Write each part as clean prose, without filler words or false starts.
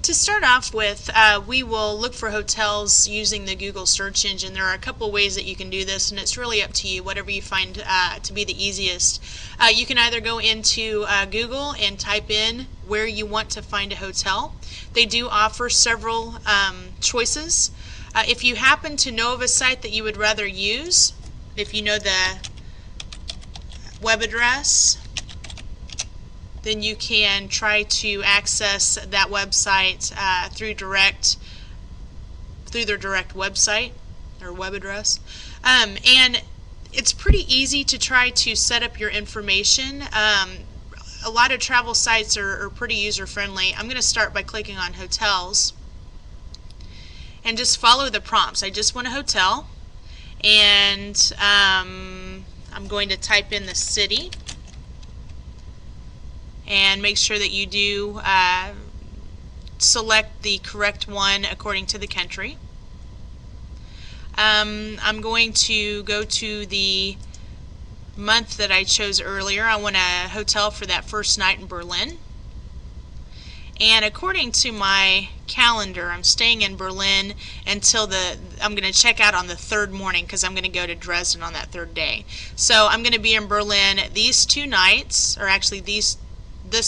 To start off with, we will look for hotels using the Google search engine. There are a couple ways that you can do this, and it's really up to you, whatever you find to be the easiest. You can either go into Google and type in where you want to find a hotel. They do offer several choices. If you happen to know of a site that you would rather use, if you know the web address, then you can try to access that website through their direct website or web address. And it's pretty easy to try to set up your information. A lot of travel sites are pretty user-friendly. I'm going to start by clicking on hotels and just follow the prompts. I just want a hotel, and I'm going to type in the city. And make sure that you do select the correct one according to the country. I'm going to go to the month that I chose earlier. I want a hotel for that first night in Berlin. And according to my calendar, I'm staying in Berlin until I'm going to check out on the third morning because I'm going to go to Dresden on that third day. So I'm going to be in Berlin these 2 nights, or actually this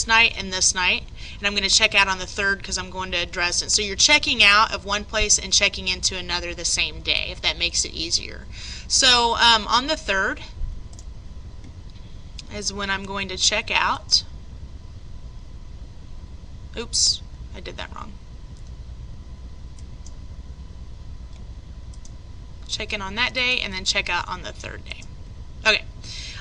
night and this night, and I'm going to check out on the third because I'm going to Dresden. So you're checking out of one place and checking into another the same day, if that makes it easier. So on the third is when I'm going to check out. Oops, I did that wrong. Check in on that day and then check out on the third day. Okay,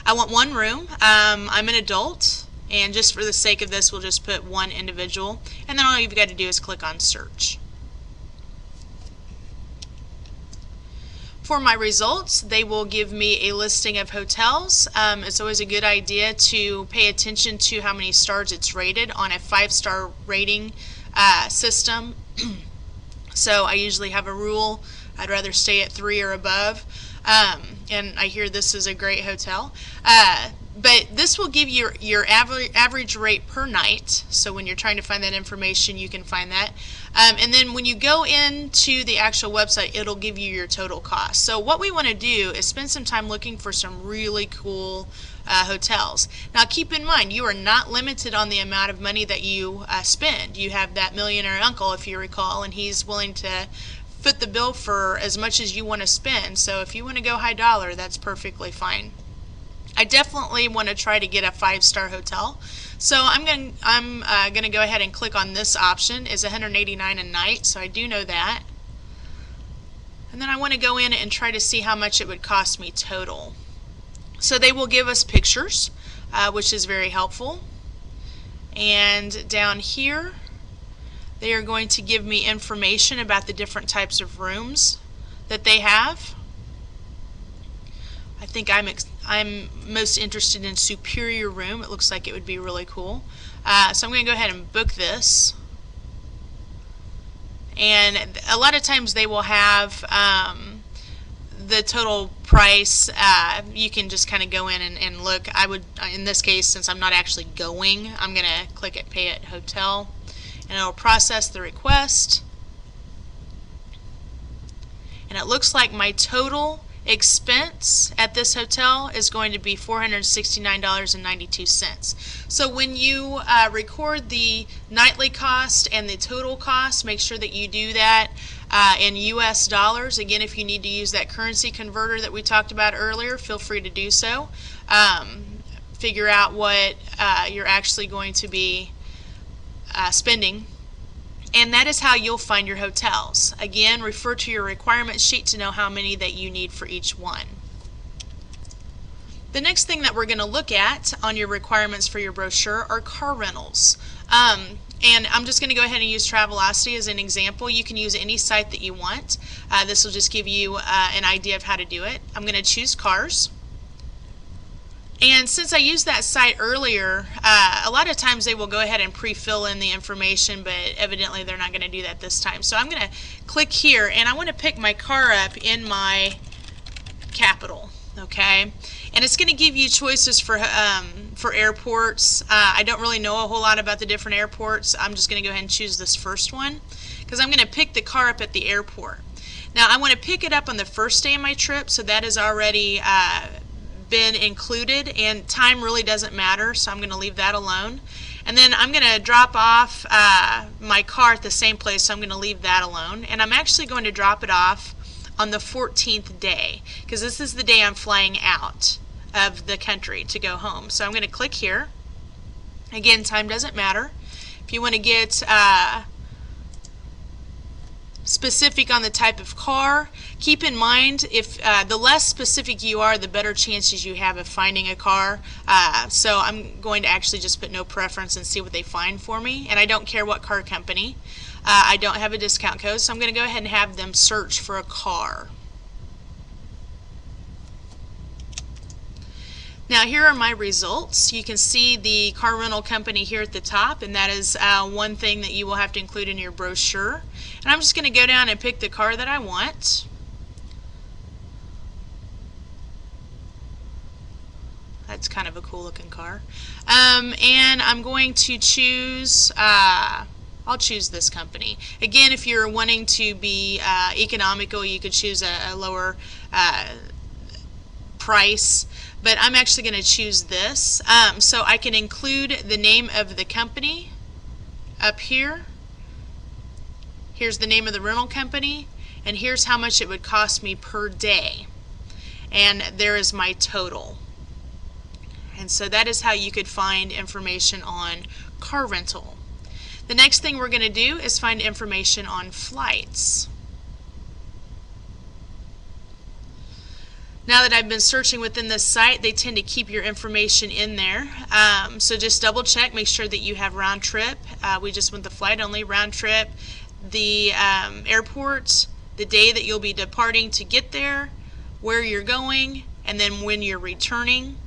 I want 1 room. I'm an adult. And just for the sake of this, we'll just put 1 individual. And then all you've got to do is click on search. For my results, they will give me a listing of hotels. It's always a good idea to pay attention to how many stars it's rated on a 5-star rating system. So I usually have a rule. I'd rather stay at 3 or above. And I hear this is a great hotel. But this will give you your average rate per night. So when you're trying to find that information, you can find that. And then when you go into the actual website, it'll give you your total cost. So what we want to do is spend some time looking for some really cool hotels. Now keep in mind, you are not limited on the amount of money that you spend. You have that millionaire uncle, if you recall, and he's willing to foot the bill for as much as you want to spend. So if you want to go high dollar, that's perfectly fine. I definitely want to try to get a 5-star hotel. So I'm going to go ahead and click on this option. It's $189 a night, so I do know that. And then I want to go in and try to see how much it would cost me total. So they will give us pictures, which is very helpful. And down here, they are going to give me information about the different types of rooms that they have. I think I'm most interested in Superior Room. It looks like it would be really cool. So I'm going to go ahead and book this. And a lot of times they will have the total price. You can just kind of go in and look. I would, in this case, since I'm not actually going, I'm going to click at Pay at Hotel, and it'll process the request. And it looks like my total expense at this hotel is going to be $469.92. So when you record the nightly cost and the total cost, make sure that you do that in US dollars. Again, if you need to use that currency converter that we talked about earlier, feel free to do so. Figure out what you're actually going to be spending. And that is how you'll find your hotels. Again, refer to your requirement sheet to know how many that you need for each one. The next thing that we're going to look at on your requirements for your brochure are car rentals. And I'm just going to go ahead and use Travelocity as an example. You can use any site that you want. This will just give you an idea of how to do it. I'm going to choose cars. And since I used that site earlier, a lot of times they will go ahead and pre-fill in the information, but evidently they're not going to do that this time. So I'm going to click here, and I want to pick my car up in my capital, okay? And it's going to give you choices for for airports. I don't really know a whole lot about the different airports. I'm just going to go ahead and choose this first one because I'm going to pick the car up at the airport. Now I want to pick it up on the first day of my trip, so that has already been included, and time really doesn't matter, so I'm going to leave that alone. And then I'm going to drop off my car at the same place, so I'm going to leave that alone. And I'm actually going to drop it off on the 14th day because this is the day I'm flying out of the country to go home. So I'm going to click here. Again, time doesn't matter. If you want to get specific on the type of car, keep in mind if the less specific you are, the better chances you have of finding a car. So I'm going to actually just put no preference and see what they find for me, and I don't care what car company. I don't have a discount code, so I'm going to go ahead and have them search for a car. Now here are my results. You can see the car rental company here at the top, and that is one thing that you will have to include in your brochure. And I'm just going to go down and pick the car that I want. That's kind of a cool looking car. And I'm going to choose, I'll choose this company. Again, if you're wanting to be economical, you could choose a lower price. But I'm actually going to choose this. So I can include the name of the company up here. Here's the name of the rental company, and here's how much it would cost me per day. And there is my total. And so that is how you could find information on car rental. The next thing we're going to do is find information on flights. Now that I've been searching within this site, they tend to keep your information in there. So just double check, make sure that you have round trip. We just want the flight only, round trip, the airport, the day that you'll be departing to get there, where you're going, and then when you're returning.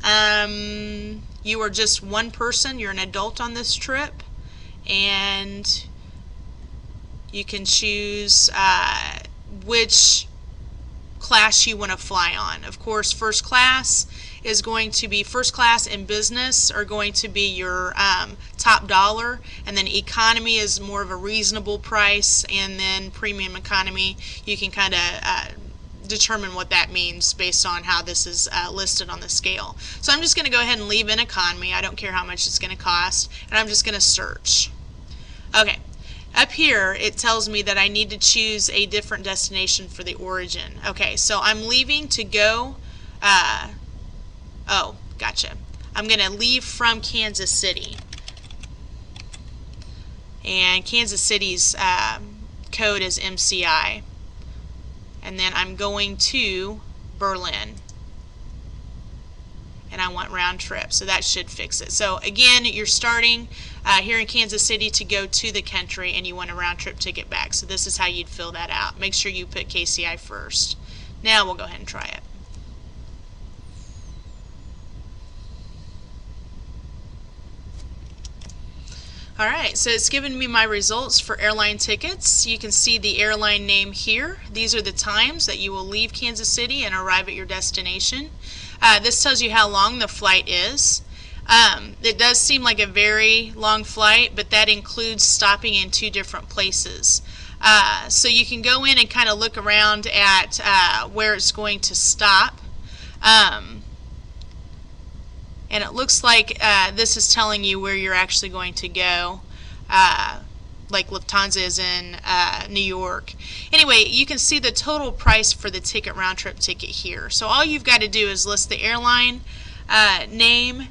You are just one person, you're an adult on this trip, and you can choose which class you want to fly on. Of course, first class is going to be, first class and business are going to be your top dollar, and then economy is more of a reasonable price, and then premium economy, you can kind of determine what that means based on how this is listed on the scale. So I'm just going to go ahead and leave in economy. I don't care how much it's going to cost, and I'm just going to search. Okay. Up here, it tells me that I need to choose a different destination for the origin. Okay, so I'm leaving to go, oh, gotcha. I'm going to leave from Kansas City. And Kansas City's code is MCI. And then I'm going to Berlin. And I want round trip, so that should fix it. So again, you're starting here in Kansas City to go to the country, and you want a round trip ticket back. So this is how you'd fill that out. Make sure you put KCI first. Now we'll go ahead and try it. Alright, so it's given me my results for airline tickets. You can see the airline name here. These are the times that you will leave Kansas City and arrive at your destination. This tells you how long the flight is. It does seem like a very long flight, but that includes stopping in 2 different places. So you can go in and kind of look around at where it's going to stop. And it looks like this is telling you where you're actually going to go. Like Lufthansa is in New York. Anyway, you can see the total price for the ticket, round trip ticket here. So all you've got to do is list the airline name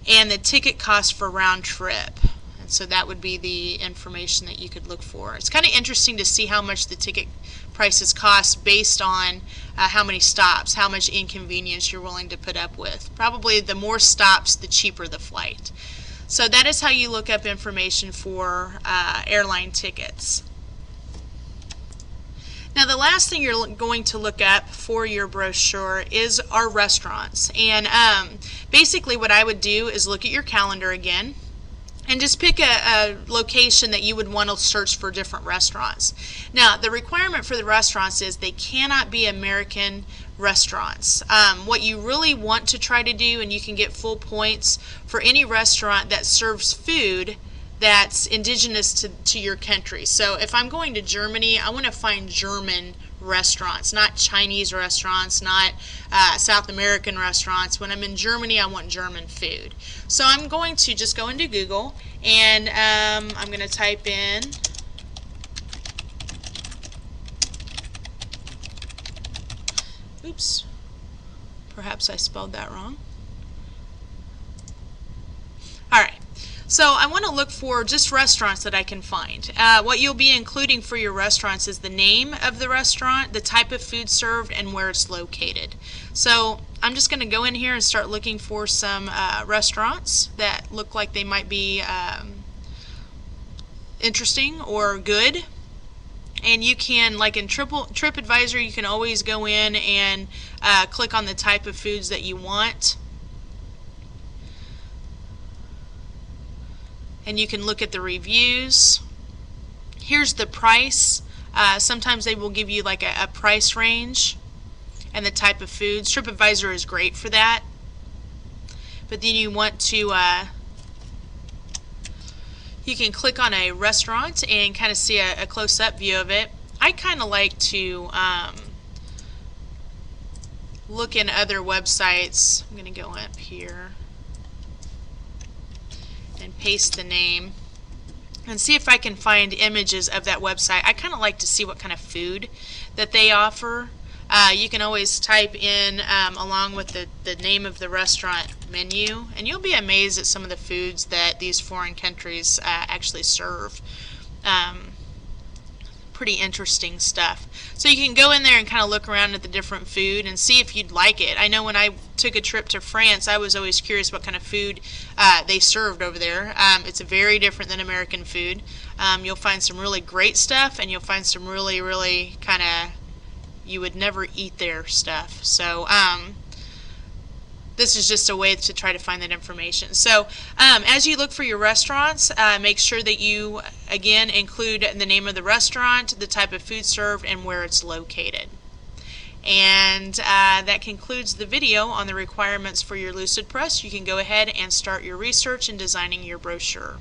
and the ticket cost for round trip. And so that would be the information that you could look for. It's kind of interesting to see how much the ticket prices cost based on how many stops, how much inconvenience you're willing to put up with. Probably the more stops, the cheaper the flight. So that is how you look up information for airline tickets. Now the last thing you're going to look up for your brochure is our restaurants. And basically what I would do is look at your calendar again. and just pick a location that you would want to search for different restaurants. Now, the requirement for the restaurants is they cannot be American restaurants. What you really want to try to do, and you can get full points for any restaurant that serves food that's indigenous to your country. So if I'm going to Germany, I want to find German restaurants, not Chinese restaurants, not South American restaurants. When I'm in Germany, I want German food. So I'm going to just go into Google, and I'm going to type in oops, perhaps I spelled that wrong. Alright, so I want to look for just restaurants that I can find. What you'll be including for your restaurants is the name of the restaurant, the type of food served, and where it's located. So I'm just going to go in here and start looking for some restaurants that look like they might be interesting or good. And you can, like in TripAdvisor, you can always go in and click on the type of foods that you want. And you can look at the reviews. Here's the price. Sometimes they will give you like a price range and the type of foods. TripAdvisor is great for that. But then you want to you can click on a restaurant and kind of see a close-up view of it. I kind of like to look in other websites. I'm going to go up here and paste the name and see if I can find images of that website. I kind of like to see what kind of food that they offer. You can always type in along with the name of the restaurant menu, and you'll be amazed at some of the foods that these foreign countries actually serve. Pretty interesting stuff. So you can go in there and kind of look around at the different food and see if you'd like it. I know when I took a trip to France, I was always curious what kind of food they served over there. It's very different than American food. You'll find some really great stuff, and you'll find some really, really kind of you would never eat their stuff. So this is just a way to try to find that information. So as you look for your restaurants, make sure that you again include the name of the restaurant, the type of food served, and where it's located. And that concludes the video on the requirements for your LucidPress. You can go ahead and start your research in designing your brochure.